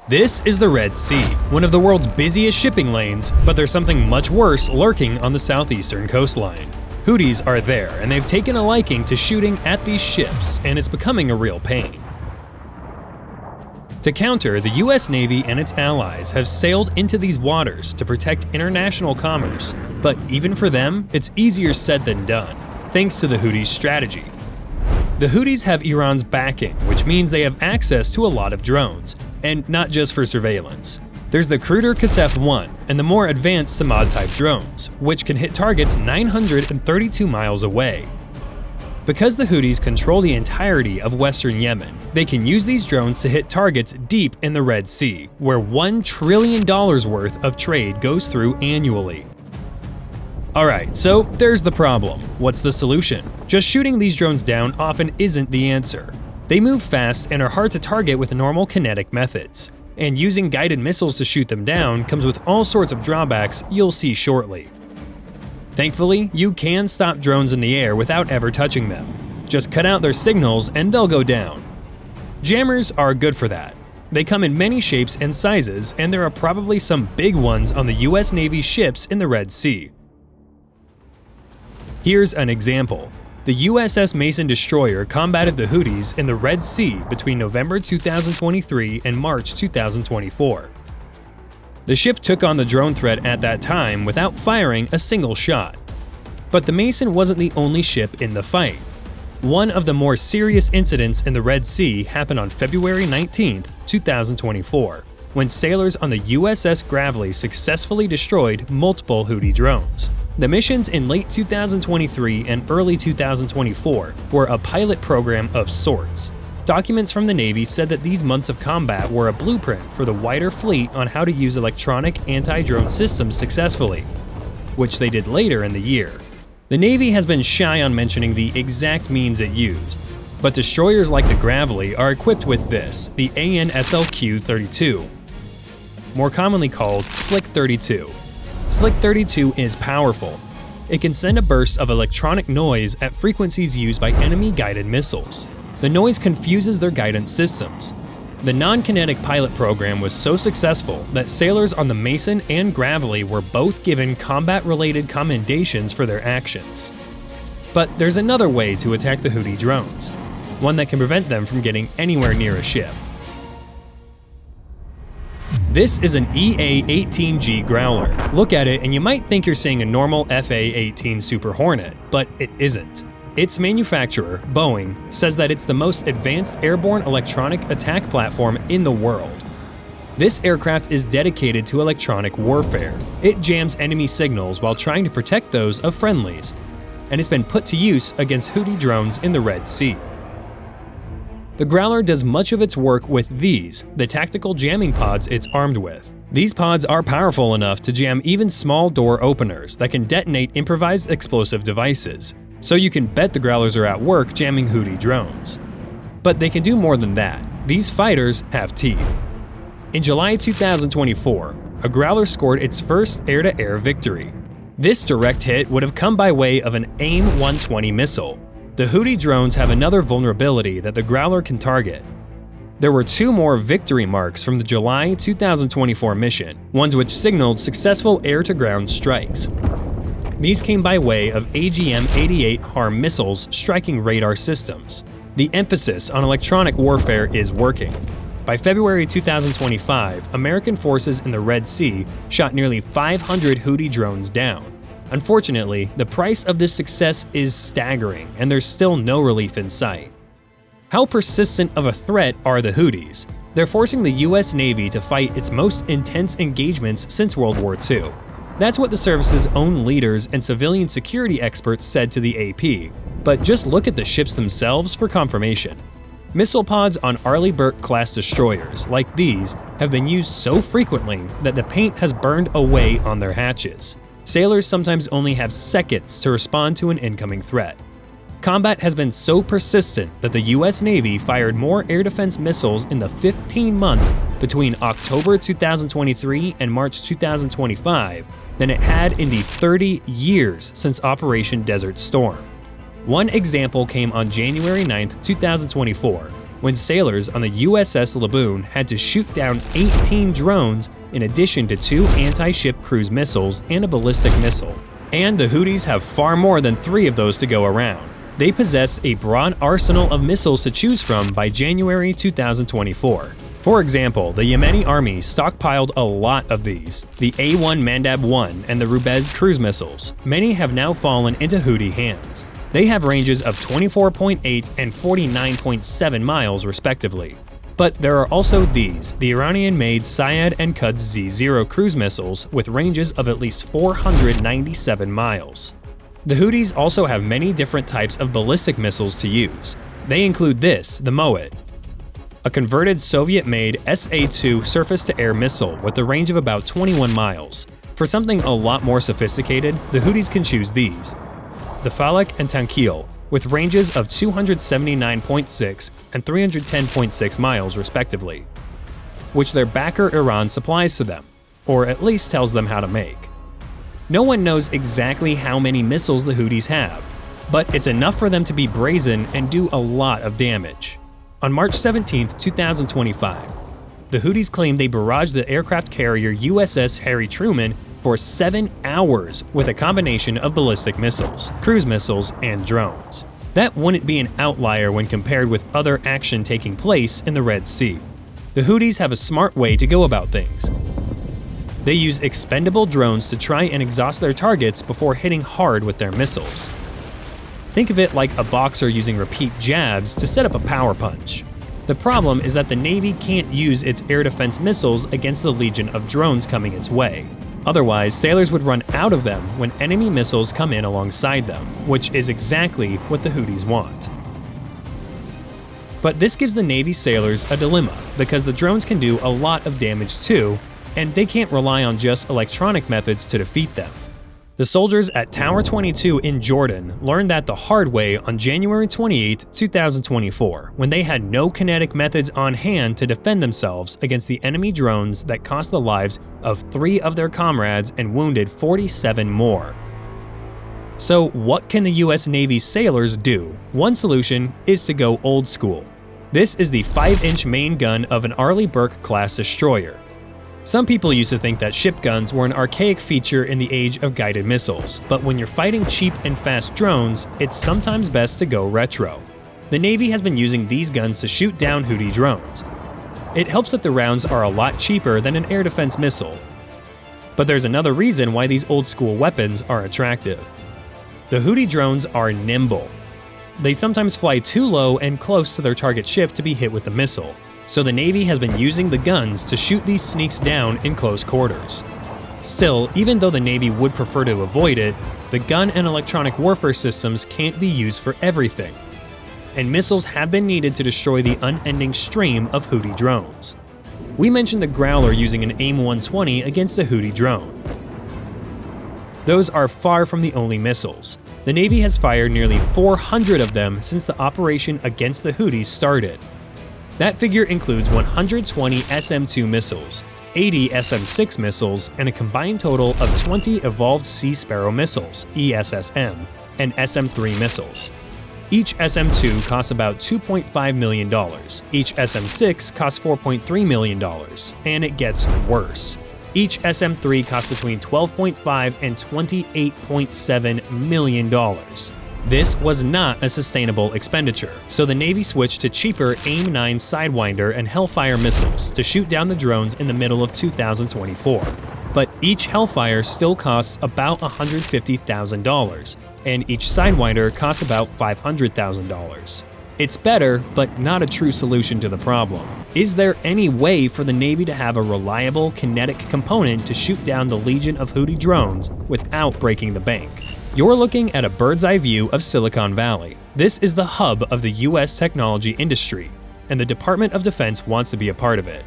This is the Red Sea, one of the world's busiest shipping lanes, but there's something much worse lurking on the southeastern coastline. Houthis are there, and they've taken a liking to shooting at these ships, and it's becoming a real pain. To counter, the US Navy and its allies have sailed into these waters to protect international commerce, but even for them, it's easier said than done, thanks to the Houthis' strategy. The Houthis have Iran's backing, which means they have access to a lot of drones, and not just for surveillance. There's the cruder Kasef-1 and the more advanced Samad-type drones, which can hit targets 932 miles away. Because the Houthis control the entirety of western Yemen, they can use these drones to hit targets deep in the Red Sea, where $1 trillion worth of trade goes through annually. Alright, so there's the problem. What's the solution? Just shooting these drones down often isn't the answer. They move fast and are hard to target with normal kinetic methods, and using guided missiles to shoot them down comes with all sorts of drawbacks you'll see shortly. Thankfully, you can stop drones in the air without ever touching them. Just cut out their signals and they'll go down. Jammers are good for that. They come in many shapes and sizes, and there are probably some big ones on the US Navy ships in the Red Sea. Here's an example. The USS Mason destroyer combated the Houthis in the Red Sea between November 2023 and March 2024. The ship took on the drone threat at that time without firing a single shot. But the Mason wasn't the only ship in the fight. One of the more serious incidents in the Red Sea happened on February 19, 2024, when sailors on the USS Gravely successfully destroyed multiple Houthi drones. The missions in late 2023 and early 2024 were a pilot program of sorts. Documents from the Navy said that these months of combat were a blueprint for the wider fleet on how to use electronic anti-drone systems successfully, which they did later in the year. The Navy has been shy on mentioning the exact means it used, but destroyers like the Gravely are equipped with this, the ANSLQ-32, more commonly called Slick 32. Slick 32 is powerful. It can send a burst of electronic noise at frequencies used by enemy-guided missiles. The noise confuses their guidance systems. The non-kinetic pilot program was so successful that sailors on the Mason and Gravely were both given combat-related commendations for their actions. But there's another way to attack the Houthi drones, one that can prevent them from getting anywhere near a ship. This is an EA-18G Growler. Look at it and you might think you're seeing a normal FA-18 Super Hornet, but it isn't. Its manufacturer, Boeing, says that it's the most advanced airborne electronic attack platform in the world. This aircraft is dedicated to electronic warfare. It jams enemy signals while trying to protect those of friendlies, and it's been put to use against Houthi drones in the Red Sea. The Growler does much of its work with these, the tactical jamming pods it's armed with. These pods are powerful enough to jam even small door openers that can detonate improvised explosive devices, so you can bet the Growlers are at work jamming Houthi drones. But they can do more than that. These fighters have teeth. In July 2024, a Growler scored its first air-to-air victory. This direct hit would have come by way of an AIM-120 missile. The Houthi drones have another vulnerability that the Growler can target. There were two more victory marks from the July 2024 mission, ones which signaled successful air-to-ground strikes. These came by way of AGM-88 HARM missiles striking radar systems. The emphasis on electronic warfare is working. By February 2025, American forces in the Red Sea shot nearly 500 Houthi drones down. Unfortunately, the price of this success is staggering, and there's still no relief in sight. How persistent of a threat are the Houthis? They're forcing the US Navy to fight its most intense engagements since World War II. That's what the service's own leaders and civilian security experts said to the AP, but just look at the ships themselves for confirmation. Missile pods on Arleigh Burke-class destroyers, like these, have been used so frequently that the paint has burned away on their hatches. Sailors sometimes only have seconds to respond to an incoming threat. Combat has been so persistent that the US Navy fired more air defense missiles in the 15 months between October 2023 and March 2025 than it had in the 30 years since Operation Desert Storm. One example came on January 9, 2024, when sailors on the USS Laboon had to shoot down 18 drones in addition to 2 anti-ship cruise missiles and a ballistic missile. And the Houthis have far more than 3 of those to go around. They possess a broad arsenal of missiles to choose from by January 2024. For example, the Yemeni army stockpiled a lot of these, the A1 Mandab-1 and the Rubez cruise missiles. Many have now fallen into Houthi hands. They have ranges of 24.8 and 49.7 miles respectively. But there are also these, the Iranian-made Syed and Quds Z0 cruise missiles with ranges of at least 497 miles. The Houthis also have many different types of ballistic missiles to use. They include this, the Moed, a converted Soviet-made SA-2 surface-to-air missile with a range of about 21 miles. For something a lot more sophisticated, the Houthis can choose these, the Falak and Tankil, with ranges of 279.6 and 310.6 miles respectively, which their backer Iran supplies to them, or at least tells them how to make. No one knows exactly how many missiles the Houthis have, but it's enough for them to be brazen and do a lot of damage. On March 17, 2025, the Houthis claimed they barraged the aircraft carrier USS Harry Truman for 7 hours with a combination of ballistic missiles, cruise missiles, and drones. That wouldn't be an outlier when compared with other action taking place in the Red Sea. The Houthis have a smart way to go about things. They use expendable drones to try and exhaust their targets before hitting hard with their missiles. Think of it like a boxer using repeat jabs to set up a power punch. The problem is that the Navy can't use its air defense missiles against the legion of drones coming its way. Otherwise, sailors would run out of them when enemy missiles come in alongside them, which is exactly what the Houthis want. But this gives the Navy sailors a dilemma, because the drones can do a lot of damage too, and they can't rely on just electronic methods to defeat them. The soldiers at Tower 22 in Jordan learned that the hard way on January 28, 2024, when they had no kinetic methods on hand to defend themselves against the enemy drones that cost the lives of 3 of their comrades and wounded 47 more. So what can the US Navy sailors do? One solution is to go old school. This is the 5-inch main gun of an Arleigh Burke-class destroyer. Some people used to think that ship guns were an archaic feature in the age of guided missiles, but when you're fighting cheap and fast drones, it's sometimes best to go retro. The Navy has been using these guns to shoot down Houthi drones. It helps that the rounds are a lot cheaper than an air defense missile. But there's another reason why these old school weapons are attractive. The Houthi drones are nimble. They sometimes fly too low and close to their target ship to be hit with the missile. So the Navy has been using the guns to shoot these sneaks down in close quarters. Still, even though the Navy would prefer to avoid it, the gun and electronic warfare systems can't be used for everything. And missiles have been needed to destroy the unending stream of Houthi drones. We mentioned the Growler using an AIM-120 against a Houthi drone. Those are far from the only missiles. The Navy has fired nearly 400 of them since the operation against the Houthis started. That figure includes 120 SM-2 missiles, 80 SM-6 missiles, and a combined total of 20 Evolved Sea Sparrow missiles, ESSM, and SM-3 missiles. Each SM-2 costs about $2.5 million, each SM-6 costs $4.3 million, and it gets worse. Each SM-3 costs between $12.5 and $28.7 million. This was not a sustainable expenditure, so the Navy switched to cheaper AIM-9 Sidewinder and Hellfire missiles to shoot down the drones in the middle of 2024. But each Hellfire still costs about $150,000, and each Sidewinder costs about $500,000. It's better, but not a true solution to the problem. Is there any way for the Navy to have a reliable kinetic component to shoot down the legion of Houthi drones without breaking the bank? You're looking at a bird's eye view of Silicon Valley. This is the hub of the US technology industry, and the Department of Defense wants to be a part of it.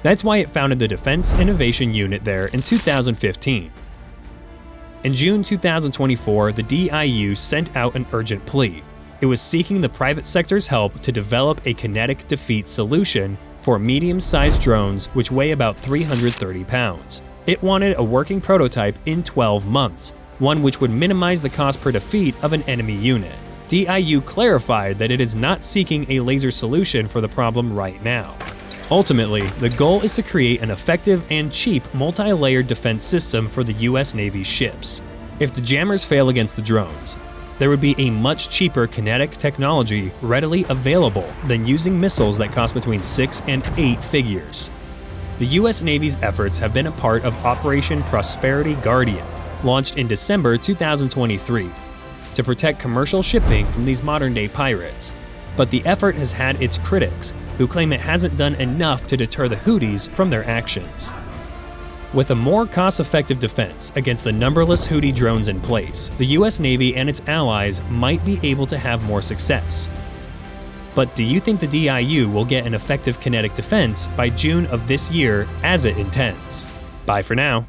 That's why it founded the Defense Innovation Unit there in 2015. In June 2024, the DIU sent out an urgent plea. It was seeking the private sector's help to develop a kinetic defeat solution for medium-sized drones which weigh about 330 pounds. It wanted a working prototype in 12 months, one which would minimize the cost per defeat of an enemy unit. DIU clarified that it is not seeking a laser solution for the problem right now. Ultimately, the goal is to create an effective and cheap multi-layered defense system for the US Navy's ships. If the jammers fail against the drones, there would be a much cheaper kinetic technology readily available than using missiles that cost between 6 and 8 figures. The US Navy's efforts have been a part of Operation Prosperity Guardian, launched in December 2023, to protect commercial shipping from these modern-day pirates. But the effort has had its critics, who claim it hasn't done enough to deter the Houthis from their actions. With a more cost-effective defense against the numberless Houthi drones in place, the US Navy and its allies might be able to have more success. But do you think the DIU will get an effective kinetic defense by June of this year as it intends? Bye for now.